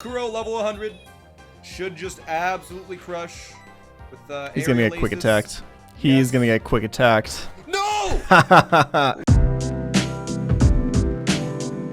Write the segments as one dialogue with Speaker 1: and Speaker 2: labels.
Speaker 1: Kuro level 100 should just absolutely crush with
Speaker 2: He's gonna get quick attacked. He's gonna get quick attacked.
Speaker 1: No!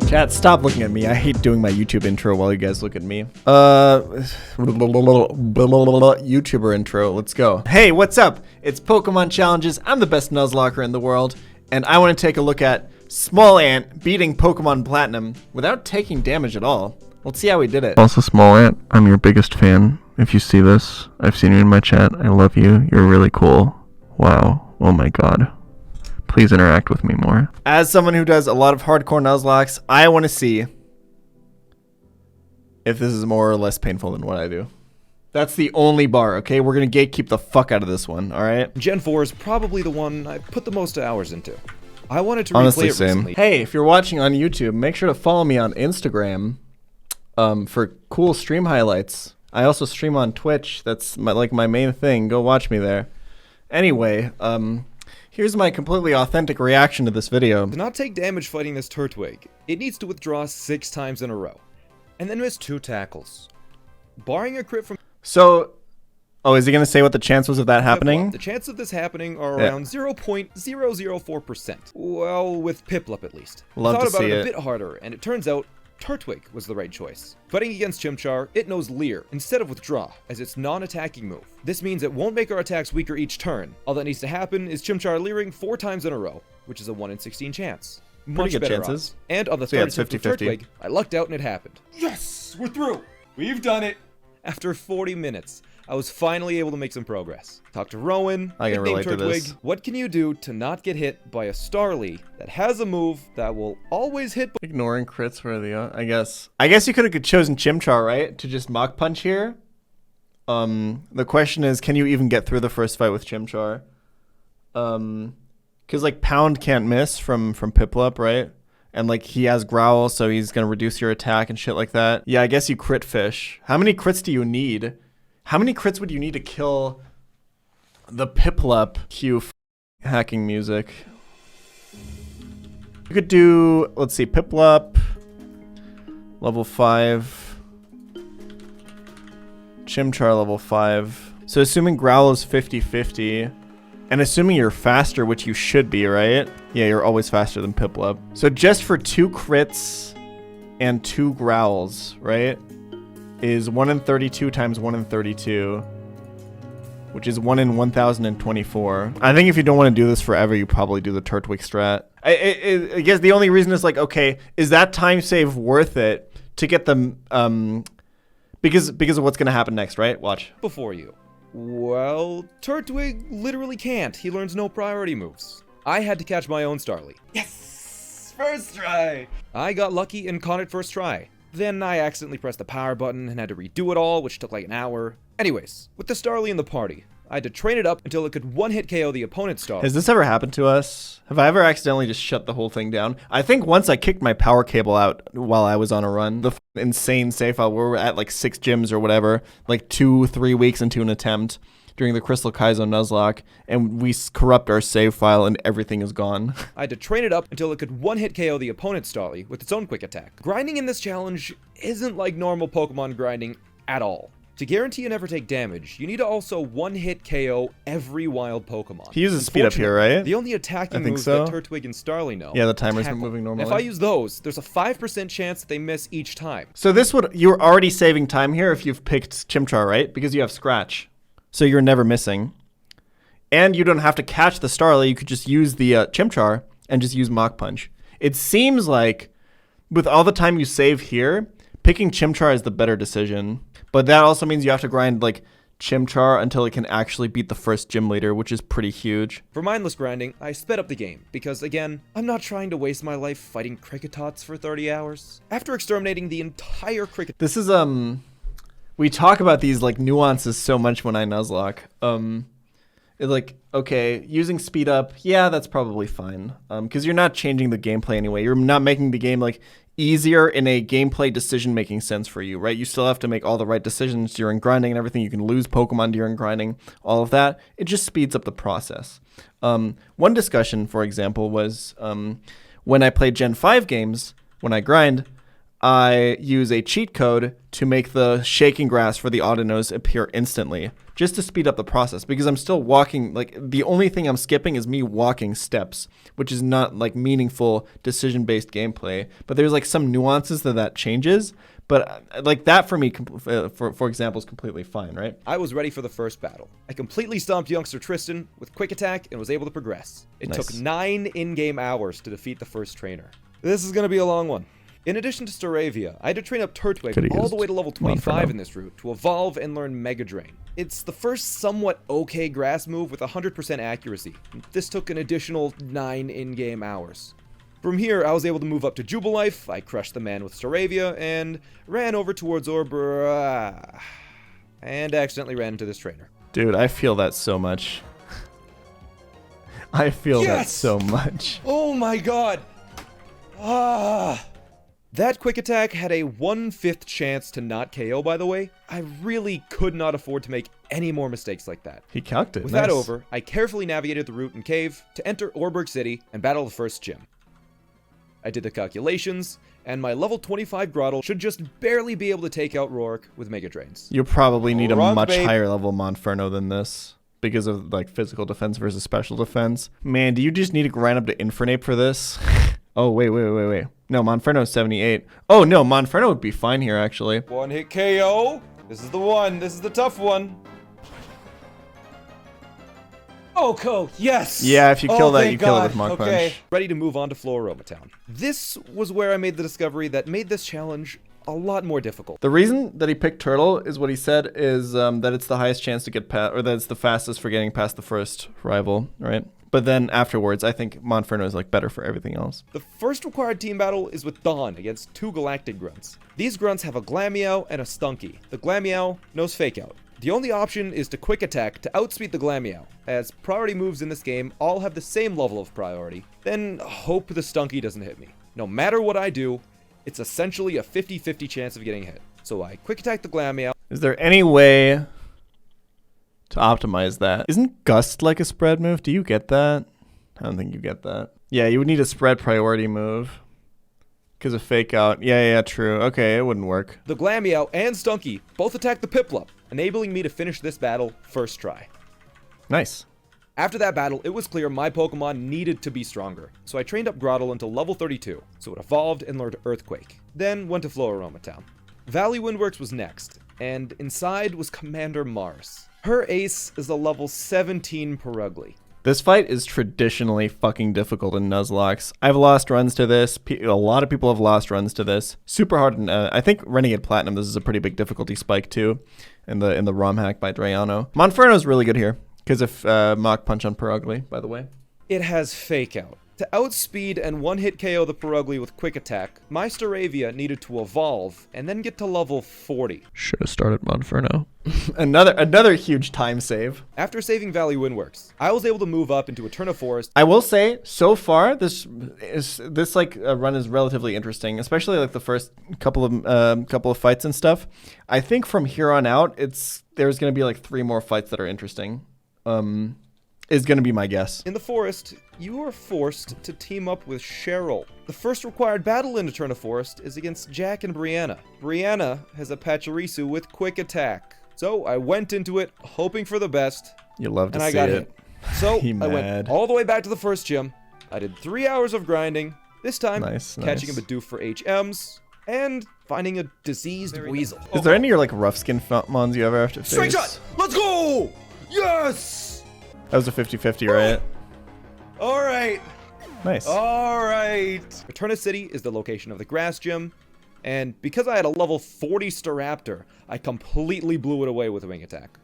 Speaker 2: Chat, stop looking at me. I hate doing my YouTube intro while you guys look at me. YouTuber intro. Let's go. Hey, what's up? It's Pokemon Challenges. I'm the best Nuzlocker in the world, and I want to take a look at SmallAnt beating Pokemon Platinum without taking damage at all. Let's see how we did it.
Speaker 3: Also, SmallAnt, I'm your biggest fan. If you see this, I've seen you in my chat. I love you. You're really cool. Wow. Oh my god. Please interact with me more.
Speaker 2: As someone who does a lot of hardcore Nuzlocks, I want to see if this is more or less painful than what I do. That's the only bar, okay? We're going to gatekeep the fuck out of this one, alright?
Speaker 1: Gen 4 is probably the one I put the most hours into. I wanted to
Speaker 2: Honestly,
Speaker 1: replay it recently.
Speaker 2: Hey, if you're watching on YouTube, make sure to follow me on Instagram for cool stream highlights. I also stream on Twitch. That's my main thing. Go watch me there. Anyway, here's my completely authentic reaction to this video.
Speaker 1: To not take damage fighting this Turtwig, it needs to withdraw 6 times in a row, and then miss 2 tackles. Barring a crit from...
Speaker 2: So, oh, is he going to say what the chance was of that happening?
Speaker 1: The chance of this happening are around 0.004%. Well, with Piplup at least.
Speaker 2: Love to see it.
Speaker 1: I thought about it a bit harder, and it turns out Turtwig was the right choice. Fighting against Chimchar, it knows Leer instead of Withdraw as its non-attacking move. This means it won't make our attacks weaker each turn. All that needs to happen is Chimchar Leering 4 times in a row, which is a 1 in 16 chance. Much
Speaker 2: good
Speaker 1: better
Speaker 2: chances.
Speaker 1: odds. And on the
Speaker 2: So yeah,
Speaker 1: third
Speaker 2: it's
Speaker 1: attempt with
Speaker 2: 50-50.
Speaker 1: Turtwig, I lucked out and it happened. Yes! We're through! We've done it! After 40 minutes, I was finally able to make some progress. Talk to Rowan,
Speaker 2: I can
Speaker 1: nicknamed
Speaker 2: relate to this.
Speaker 1: Turtwig. What can you do to not get hit by a Starly that has a move that will always hit?
Speaker 2: Ignoring crits where they are, I guess. I guess you could have chosen Chimchar, right? To just Mach Punch here. The question is, can you even get through the first fight with Chimchar? Because like Pound can't miss from Piplup, right? And like he has Growl, so he's gonna reduce your attack and shit like that. Yeah, I guess you crit fish. How many crits do you need? How many crits would you need to kill the Piplup? Cue hacking music. You could do, let's see, Piplup, level 5. Chimchar, level 5. So assuming Growl is 50-50, and assuming you're faster, which you should be, right? Yeah, you're always faster than Piplup. So just for 2 crits and 2 Growls, right? Is 1 in 32 times 1 in 32, which is 1 in 1024. I think if you don't want to do this forever, you probably do the Turtwig strat. I guess the only reason is like, okay, is that time save worth it to get them, because of what's going to happen next, right? Watch.
Speaker 1: Before you. Well, Turtwig literally can't. He learns no priority moves. I had to catch my own Starly. Yes! First try! I got lucky and caught it first try. Then I accidentally pressed the power button and had to redo it all, which took like an hour. Anyways, with the Starly in the party, I had to train it up until it could one-hit KO the opponent's Starly.
Speaker 2: Has this ever happened to us? Have I ever accidentally just shut the whole thing down? I think once I kicked my power cable out while I was on a run. The insane save file where we're at like 6 gyms or whatever, like 2-3 weeks into an attempt during the Crystal Kaizo Nuzlocke, and we corrupt our save file and everything is gone.
Speaker 1: I had to train it up until it could one-hit KO the opponent's Starly with its own quick attack. Grinding in this challenge isn't like normal Pokemon grinding at all. To guarantee you never take damage, you need to also one-hit KO every wild Pokemon.
Speaker 2: He uses speed up here, right?
Speaker 1: The only attacking moves that Turtwig and Starly know.
Speaker 2: Yeah, the timer's been moving normally.
Speaker 1: If I use those, there's a 5% chance that they miss each time.
Speaker 2: So you're already saving time here if you've picked Chimchar, right? Because you have Scratch. So you're never missing. And you don't have to catch the Starly. You could just use the Chimchar and just use Mach Punch. It seems like with all the time you save here, picking Chimchar is the better decision. But that also means you have to grind like Chimchar until it can actually beat the first gym leader, which is pretty huge.
Speaker 1: For mindless grinding, I sped up the game because, again, I'm not trying to waste my life fighting Cricketots for 30 hours. After exterminating the entire Cricket...
Speaker 2: This is, we talk about these like nuances so much when I Nuzlocke. It's like, okay, using speed up, yeah, that's probably fine. Because you're not changing the gameplay anyway. You're not making the game like easier in a gameplay decision-making sense for you, right? You still have to make all the right decisions during grinding and everything. You can lose Pokemon during grinding, all of that. It just speeds up the process. One discussion, for example, was when I played Gen 5 games, when I grind, I use a cheat code to make the shaking grass for the Audinose appear instantly, just to speed up the process, because I'm still walking. Like, the only thing I'm skipping is me walking steps, which is not like meaningful decision-based gameplay. But there's like some nuances that changes. But like that for me, for example, is completely fine, right?
Speaker 1: I was ready for the first battle. I completely stomped youngster Tristan with quick attack and was able to progress. It
Speaker 2: Nice.
Speaker 1: took 9 in-game hours to defeat the first trainer. This is going to be a long one. In addition to Staravia, I had to train up Turtwig
Speaker 3: Could've
Speaker 1: all the
Speaker 3: used
Speaker 1: way to level 25
Speaker 3: Monferno.
Speaker 1: in this route to evolve and learn Mega Drain. It's the first somewhat okay grass move with 100% accuracy. This took an additional 9 in-game hours. From here, I was able to move up to Jubilife, I crushed the man with Staravia, and ran over towards Orbra... and accidentally ran into this trainer.
Speaker 2: Dude, I feel that so much. I feel that
Speaker 1: Yes!
Speaker 2: so much.
Speaker 1: Oh my god! That quick attack had a 1/5 chance to not KO, by the way. I really could not afford to make any more mistakes like that.
Speaker 2: He calced it.
Speaker 1: With
Speaker 2: Nice.
Speaker 1: that over, I carefully navigated the route and cave to enter Orberg City and battle the first gym. I did the calculations, and my level 25 Grottle should just barely be able to take out Roark with Mega Drains.
Speaker 2: You probably need a
Speaker 1: Wrong,
Speaker 2: much
Speaker 1: babe.
Speaker 2: higher level Monferno than this because of like physical defense versus special defense. Man, do you just need to grind up to Infernape for this? Oh, wait. No, Monferno's 78. Oh, no, Monferno would be fine here, actually.
Speaker 1: One hit KO. This is the one. This is the tough one. Oko, yes!
Speaker 2: Yeah, if you kill that,
Speaker 1: thank
Speaker 2: you kill it
Speaker 1: God.
Speaker 2: with Mach
Speaker 1: Okay,
Speaker 2: Punch.
Speaker 1: ready to move on to Floroma Town. This was where I made the discovery that made this challenge a lot more difficult.
Speaker 2: The reason that he picked Turtle is what he said is that it's the highest chance to get past, or that it's the fastest for getting past the first rival, right? But then afterwards, I think Monferno is like better for everything else.
Speaker 1: The first required team battle is with Dawn against 2 Galactic Grunts. These Grunts have a Glameow and a Stunky. The Glameow knows Fake Out. The only option is to quick attack to outspeed the Glameow, as priority moves in this game all have the same level of priority, then hope the Stunky doesn't hit me. No matter what I do, it's essentially a 50-50 chance of getting hit. So I quick attack the Glameow.
Speaker 2: Is there any way to optimize that? Isn't Gust like a spread move? Do you get that? I don't think you get that. Yeah, you would need a spread priority move because of Fake Out. Yeah, true. Okay, it wouldn't work.
Speaker 1: The Glameow and Stunky both attack the Piplup, enabling me to finish this battle first try.
Speaker 2: Nice.
Speaker 1: After that battle, it was clear my Pokemon needed to be stronger, so I trained up Grottle until level 32, so it evolved and learned Earthquake. Then went to Floroma Town. Valley Windworks was next, and inside was Commander Mars. Her ace is a level 17 Perugly.
Speaker 2: This fight is traditionally fucking difficult in Nuzlocke. I've lost runs to this. A lot of people have lost runs to this. Super hard. I think Renegade Platinum, this is a pretty big difficulty spike too in the ROM hack by Drayano. Monferno's really good here because of Mach Punch on Perugly, by the way.
Speaker 1: It has Fake Out. To outspeed and one-hit KO the Perugly with Quick Attack, my Staravia needed to evolve and then get to level 40.
Speaker 3: Should have started Monferno.
Speaker 2: Another huge time save.
Speaker 1: After saving Valley Windworks, I was able to move up into Eterna Forest.
Speaker 2: I will say, so far, this run is relatively interesting, especially like the first couple of fights and stuff. I think from here on out, there's gonna be like 3 more fights that are interesting. Is gonna be my guess.
Speaker 1: In the forest, you are forced to team up with Cheryl. The first required battle in Eterna Forest is against Jack and Brianna. Brianna has a Pachirisu with Quick Attack. So I went into it hoping for the best,
Speaker 2: You love to
Speaker 1: and I
Speaker 2: see
Speaker 1: got
Speaker 2: it.
Speaker 1: hit. So
Speaker 2: He
Speaker 1: I went
Speaker 2: mad.
Speaker 1: all the way back to the first gym. I did 3 hours of grinding, this time
Speaker 2: Nice,
Speaker 1: catching
Speaker 2: nice.
Speaker 1: a Bidoof for HMs, and finding a diseased weasel.
Speaker 2: Is there any like rough skin mons you ever have to face?
Speaker 1: Straight shot! Let's go! Yes!
Speaker 2: That was a 50-50, right?
Speaker 1: Alright.
Speaker 2: Nice.
Speaker 1: Alright. Eterna City is the location of the grass gym, and because I had a level 40 Staraptor, I completely blew it away with a wing attack.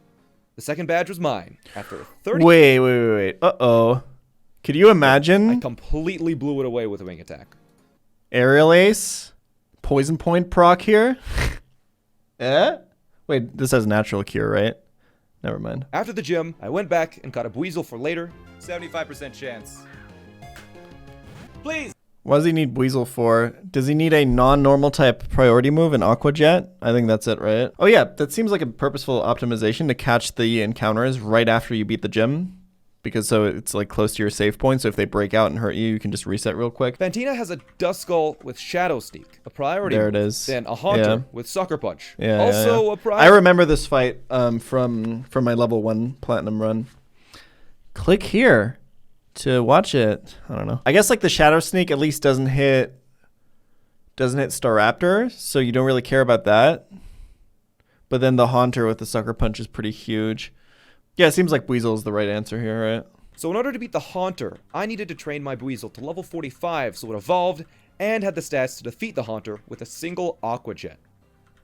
Speaker 1: The second badge was mine. After 30
Speaker 2: Wait. Uh-oh. Could you
Speaker 1: I
Speaker 2: imagine
Speaker 1: completely blew it away with a wing attack.
Speaker 2: Aerial Ace? Poison Point proc here? Wait, this has natural cure, right? Never mind.
Speaker 1: After the gym, I went back and caught a Buizel for later. 75% chance. Please!
Speaker 2: What does he need Weasel for? Does he need a non-normal type priority move in Aqua Jet? I think that's it, right? Oh yeah, that seems like a purposeful optimization to catch the encounters right after you beat the gym. because so it's like close to your save point. So if they break out and hurt you, you can just reset real quick.
Speaker 1: Fantina has a Duskull with Shadow Sneak, a priority
Speaker 2: There
Speaker 1: move.
Speaker 2: it is.
Speaker 1: Then a Haunter
Speaker 2: Yeah.
Speaker 1: with Sucker Punch.
Speaker 2: Yeah,
Speaker 1: Also
Speaker 2: yeah.
Speaker 1: a priority.
Speaker 2: I remember this fight from my level 1 platinum run. Click here to watch it. I don't know. I guess like the Shadow Sneak at least doesn't hit Staraptor, so you don't really care about that. But then the Haunter with the Sucker Punch is pretty huge. Yeah, it seems like Weasel is the right answer here, right?
Speaker 1: So in order to beat the Haunter, I needed to train my Weasel to level 45 so it evolved and had the stats to defeat the Haunter with a single Aqua Jet.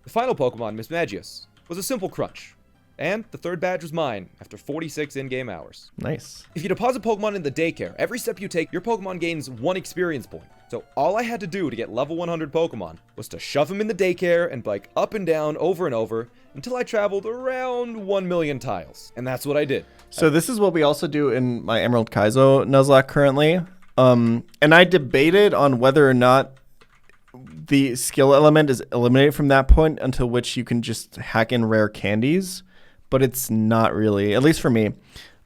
Speaker 1: The final Pokemon, Miss Magius, was a simple crunch. And the third badge was mine after 46 in-game hours.
Speaker 2: Nice.
Speaker 1: If you deposit Pokemon in the Daycare, every step you take, your Pokemon gains 1 experience point. So all I had to do to get level 100 Pokemon was to shove them in the Daycare and bike up and down over and over until I traveled around 1 million tiles. And that's what I did.
Speaker 2: So this is what we also do in my Emerald Kaizo Nuzlocke currently. And I debated on whether or not the skill element is eliminated from that point until which you can just hack in rare candies. But it's not really, at least for me.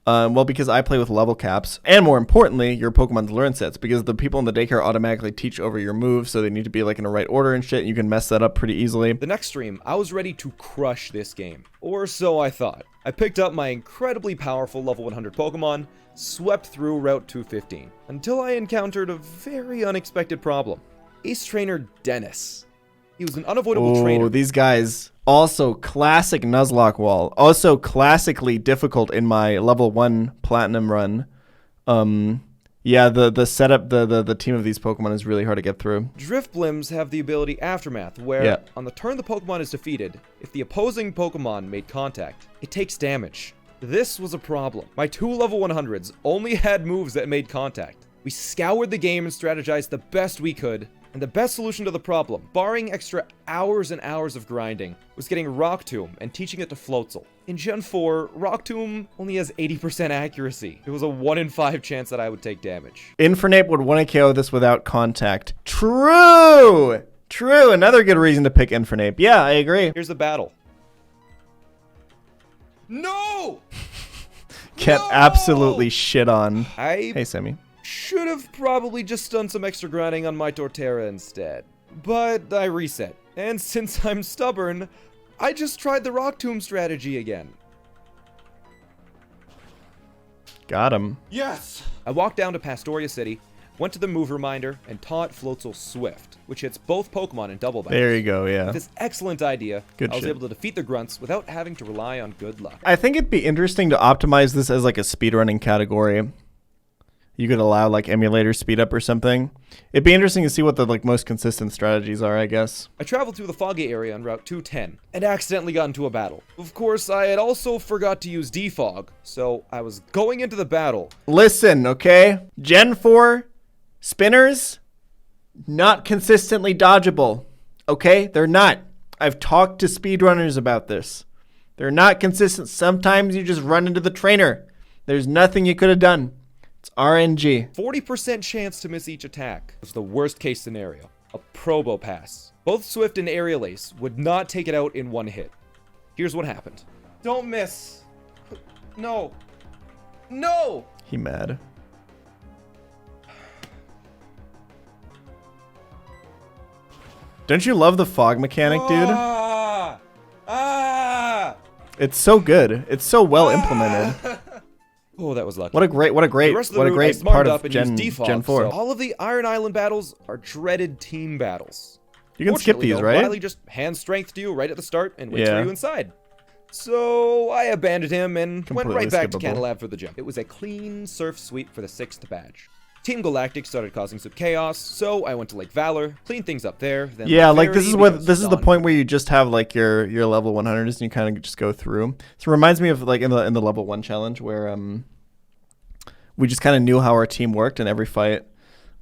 Speaker 2: Well, because I play with level caps, and more importantly, your Pokemon's learn sets, because the people in the Daycare automatically teach over your moves, so they need to be like in the right order and shit, and you can mess that up pretty easily.
Speaker 1: The next stream, I was ready to crush this game. Or so I thought. I picked up my incredibly powerful level 100 Pokemon, swept through Route 215, until I encountered a very unexpected problem. Ace Trainer Dennis. He was an unavoidable trainer.
Speaker 2: Oh, these guys. Also, classic Nuzlocke wall. Also, classically difficult in my level 1 platinum run. Yeah, the setup, the team of these Pokemon is really hard to get through.
Speaker 1: Driftblims have the ability Aftermath, where on the turn the Pokemon is defeated, if the opposing Pokemon made contact, it takes damage. This was a problem. My 2 level 100s only had moves that made contact. We scoured the game and strategized the best we could, and the best solution to the problem, barring extra hours and hours of grinding, was getting Rock Tomb and teaching it to Floatzel. In Gen 4, Rock Tomb only has 80% accuracy. It was a 1 in 5 chance that I would take damage.
Speaker 2: Infernape would 1 KO this without contact. True! True, another good reason to pick Infernape. Yeah, I agree.
Speaker 1: Here's the battle. No!
Speaker 2: Get absolutely shit on. Hey, Sammy.
Speaker 1: Should have probably just done some extra grinding on my Torterra instead. But I reset. And since I'm stubborn, I just tried the Rock Tomb strategy again.
Speaker 2: Got him.
Speaker 1: Yes! I walked down to Pastoria City, went to the move reminder, and taught Floatzel Swift, which hits both Pokemon in double battles.
Speaker 2: There you go, yeah.
Speaker 1: With this excellent idea,
Speaker 2: Good
Speaker 1: I was
Speaker 2: shit.
Speaker 1: able to defeat the Grunts without having to rely on good luck.
Speaker 2: I think it'd be interesting to optimize this as like a speedrunning category. You could allow like emulator speed up or something. It'd be interesting to see what the like most consistent strategies are, I guess.
Speaker 1: I traveled through the foggy area on Route 210 and accidentally got into a battle. Of course, I had also forgot to use defog, so I was going into the battle.
Speaker 2: Listen, okay? Gen 4 spinners, not consistently dodgeable. Okay? They're not. I've talked to speedrunners about this. They're not consistent. Sometimes you just run into the trainer. There's nothing you could have done. It's RNG.
Speaker 1: 40% chance to miss each attack was the worst case scenario. A Probo Pass. Both Swift and Aerial Ace would not take it out in one hit. Here's what happened. Don't miss. No. No!
Speaker 2: He mad. Don't you love the fog mechanic, dude? It's so good. It's so well implemented.
Speaker 1: Oh, that was lucky.
Speaker 2: What a great part of Gen 4.
Speaker 1: So all of the Iron Island battles are dreaded team battles.
Speaker 2: You can skip these,
Speaker 1: though,
Speaker 2: right?
Speaker 1: Riley just hand strengthed you right at the start and wait for you inside. So I abandoned him and went right back to Canalab for the gym. It was a clean surf sweep for the 6th badge. Team Galactic started causing some chaos, so I went to Lake Valor, cleaned things up there. Then
Speaker 2: yeah, like this is the point where you just have like your level 100s and you kind of just go through. So it reminds me of like in the level 1 challenge where we just kind of knew how our team worked and every fight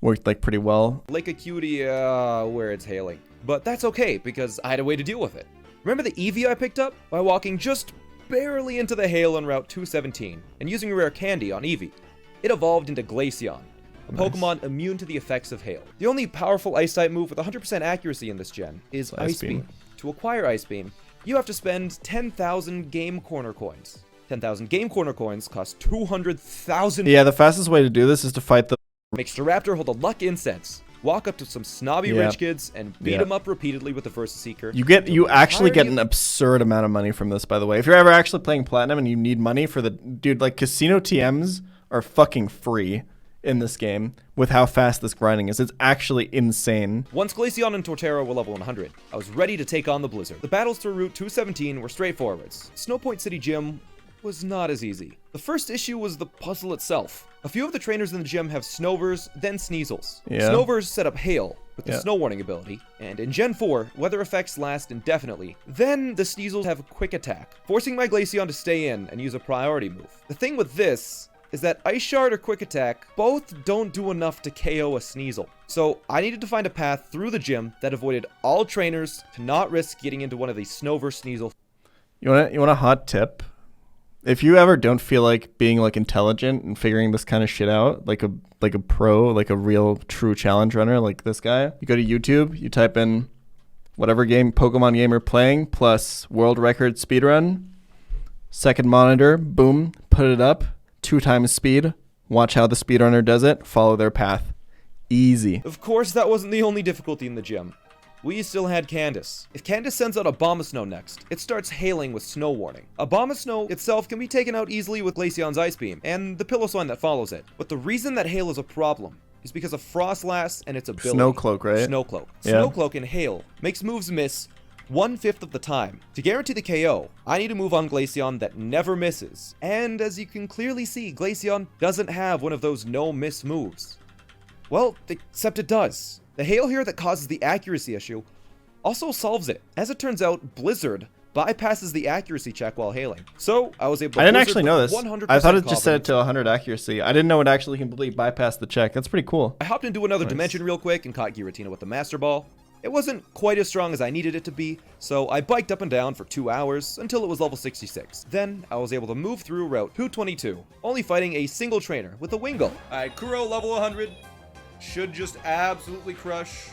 Speaker 2: worked like pretty well.
Speaker 1: Lake Acuity, where it's hailing. But that's okay because I had a way to deal with it. Remember the Eevee I picked up? By walking just barely into the hail on Route 217 and using a rare candy on Eevee. It evolved into Glaceon, a Pokemon immune to the effects of hail. The only powerful Ice-type move with 100% accuracy in this gen is Ice Beam. To acquire Ice Beam, you have to spend 10,000 Game Corner coins. 10,000 Game Corner coins cost 200,000.
Speaker 2: Yeah, the fastest way to do this is to fight the...
Speaker 1: Make Staraptor hold a luck incense. Walk up to some snobby rich kids and beat them up repeatedly with the Versus Seeker.
Speaker 2: You actually get an absurd amount of money from this, by the way. If you're ever actually playing Platinum and you need money for the... Dude, like, casino TMs are fucking free in this game with how fast this grinding is. It's actually insane.
Speaker 1: Once Glaceon and Torterra were level 100, I was ready to take on the Blizzard. The battles through Route 217 were straightforwards. Snowpoint City Gym was not as easy. The first issue was the puzzle itself. A few of the trainers in the gym have Snovers, then Sneasels. Snovers set up Hail with the Snow Warning ability, and in Gen 4, weather effects last indefinitely. Then the Sneasels have a quick attack, forcing my Glaceon to stay in and use a priority move. The thing with this is that Ice Shard or Quick Attack both don't do enough to KO a Sneasel. So I needed to find a path through the gym that avoided all trainers to not risk getting into one of these Snover Sneasel.
Speaker 2: You want a hot tip? If you ever don't feel like being like intelligent and figuring this kind of shit out, like a pro, like a real true challenge runner like this guy, you go to YouTube, you type in whatever game, Pokemon game you're playing, plus world record speedrun, second monitor, boom, put it up, 2 times speed, watch how the speedrunner does it, follow their path. Easy.
Speaker 1: Of course, that wasn't the only difficulty in the gym. We still had Candace. If Candace sends out Abomasnow next, it starts hailing with Snow Warning. Abomasnow itself can be taken out easily with Glaceon's Ice Beam, and the Pillow that follows it. But the reason that Hail is a problem is because of Frostlass and its ability.
Speaker 2: Snowcloak, right?
Speaker 1: Snowcloak.
Speaker 2: Yeah.
Speaker 1: Snowcloak and Hail makes moves miss 1/5 of the time. To guarantee the KO, I need a move on Glaceon that never misses. And as you can clearly see, Glaceon doesn't have one of those no-miss moves. Well, except it does. The Hail here that causes the accuracy issue also solves it. As it turns out, Blizzard bypasses the accuracy check while hailing. So I was able to...
Speaker 2: I didn't actually know this.
Speaker 1: 100%
Speaker 2: I thought it just set it to 100 accuracy. I didn't know it actually completely bypassed the check. That's pretty cool.
Speaker 1: I hopped into another dimension real quick and caught Giratina with the Master Ball. It wasn't quite as strong as I needed it to be, so I biked up and down for 2 hours until it was level 66. Then I was able to move through Route 222, only fighting a single trainer with a Wingull. Alright, Kuro level 100. Should just absolutely crush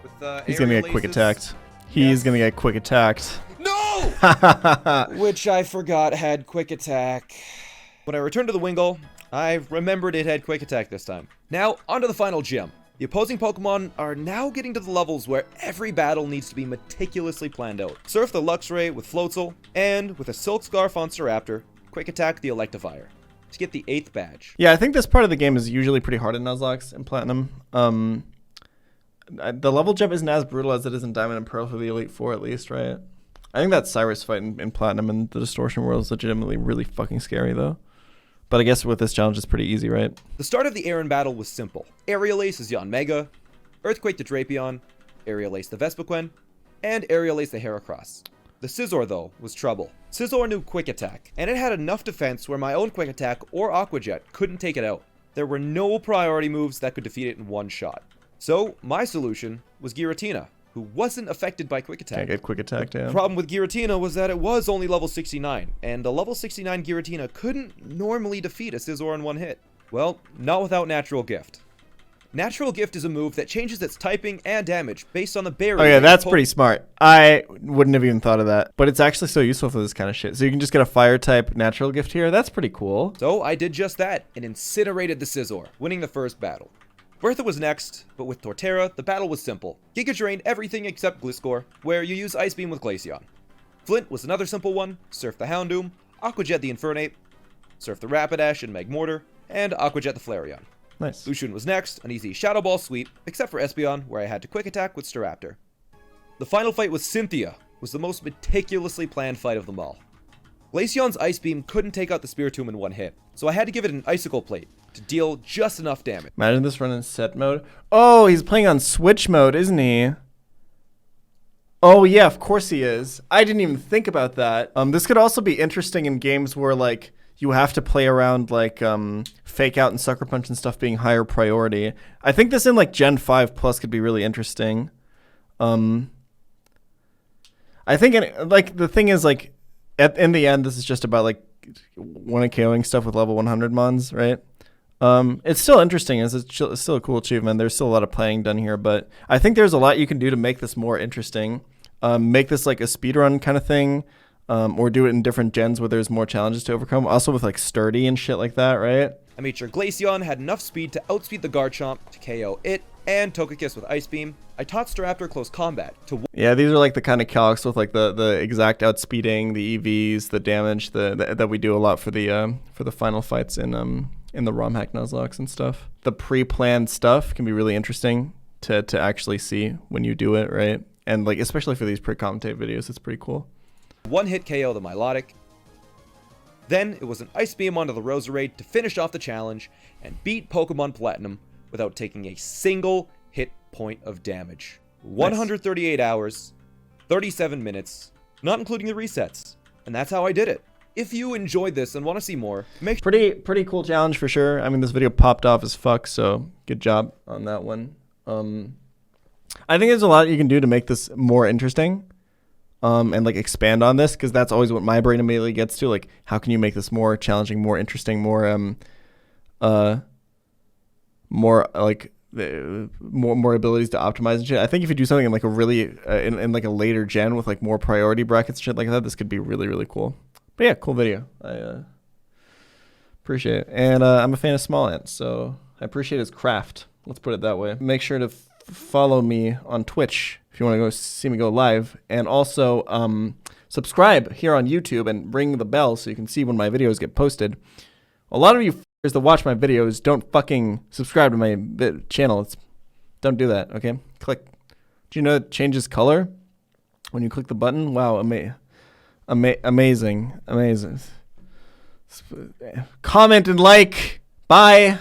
Speaker 1: with
Speaker 2: He's gonna get quick attacked. He's gonna get quick attacked.
Speaker 1: No! Which I forgot had quick attack. When I returned to the Wingull, I remembered it had quick attack this time. Now, onto the final gym. The opposing Pokemon are now getting to the levels where every battle needs to be meticulously planned out. Surf the Luxray with Floatzel, and with a Silk Scarf on Staraptor, quick attack the Electivire to get the 8th badge.
Speaker 2: Yeah, I think this part of the game is usually pretty hard in Nuzlocke and Platinum. The level jump isn't as brutal as it is in Diamond and Pearl for the Elite Four, at least, right? I think that Cyrus fight in Platinum and the Distortion World is legitimately really fucking scary, though. But I guess with this challenge, it's pretty easy, right?
Speaker 1: The start of the Aron battle was simple. Aerial Ace is Yanmega, Earthquake the Drapion, Aerial Ace the Vespiquen, and Aerial Ace the Heracross. The Scizor, though, was trouble. Scizor knew Quick Attack, and it had enough defense where my own Quick Attack or Aqua Jet couldn't take it out. There were no priority moves that could defeat it in one shot. So, my solution was Giratina, who wasn't affected by Quick Attack.
Speaker 2: Can't get Quick Attack down.
Speaker 1: The problem with Giratina was that it was only level 69, and a level 69 Giratina couldn't normally defeat a Scizor in one hit. Well, not without Natural Gift. Natural Gift is a move that changes its typing and damage based on the barrier.
Speaker 2: Oh yeah, that's pretty smart. I wouldn't have even thought of that. But it's actually so useful for this kind of shit. So you can just get a Fire type Natural Gift here. That's pretty cool.
Speaker 1: So I did just that and incinerated the Scizor, winning the first battle. Bertha was next, but with Torterra, the battle was simple. Giga Drain everything except Gliscor, where you use Ice Beam with Glaceon. Flint was another simple one, Surf the Houndoom, Aqua Jet the Infernape, Surf the Rapidash and Magmortar, and Aqua Jet the Flareon.
Speaker 2: Nice.
Speaker 1: Lucian was next, an easy Shadow Ball sweep, except for Espeon, where I had to quick attack with Staraptor. The final fight with Cynthia was the most meticulously planned fight of them all. Glaceon's Ice Beam couldn't take out the Spiritomb in one hit, so I had to give it an Icicle Plate to deal just enough damage.
Speaker 2: Imagine this run in set mode. Oh, he's playing on Switch mode, isn't he? Oh yeah, of course he is. I didn't even think about that. This could also be interesting in games where like you have to play around like Fake Out and Sucker Punch and stuff being higher priority. I think this in like Gen 5 Plus could be really interesting. I think like the thing is like in the end this is just about like one KOing stuff with level 100 mons, right? It's still interesting. It's still a cool achievement. There's still a lot of playing done here, but I think there's a lot you can do to make this more interesting. Make this like a speedrun kind of thing. or do it in different gens where there's more challenges to overcome. Also with like sturdy and shit like that, right?
Speaker 1: I made sure Glaceon had enough speed to outspeed the Garchomp to KO it and Togekiss with Ice Beam. I taught Staraptor close combat to...
Speaker 2: Yeah, these are like the kind of calcs with like the exact outspeeding, the EVs, the damage that we do a lot for the final fights in the ROM hack Nuzlocks and stuff. The pre-planned stuff can be really interesting to actually see when you do it, right? And like especially for these pre-commentate videos, it's pretty cool.
Speaker 1: One-hit KO the Milotic. Then it was an Ice Beam onto the Roserade to finish off the challenge and beat Pokemon Platinum without taking a single hit point of damage. Nice. 138 hours, 37 minutes, not including the resets. And that's how I did it. If you enjoyed this and want to see more, make sure...
Speaker 2: Pretty cool challenge for sure. I mean, this video popped off as fuck, so good job on that one. I think there's a lot you can do to make this more interesting. And like expand on this, because that's always what my brain immediately gets to. Like, how can you make this more challenging, more interesting, more like more abilities to optimize and shit. I think if you do something in like a really in like a later gen with like more priority brackets and shit like that, this could be really, really cool. But yeah, cool video. I appreciate it, and I'm a fan of SmallAnts, so I appreciate his craft. Let's put it that way. Make sure to follow me on Twitch if you want to go see me go live, and also subscribe here on YouTube and ring the bell so you can see when my videos get posted. A lot of you f***ers that watch my videos don't fucking subscribe to my channel. Don't do that, okay? Click. Do you know it changes color when you click the button? Wow, amazing. Comment and like. Bye.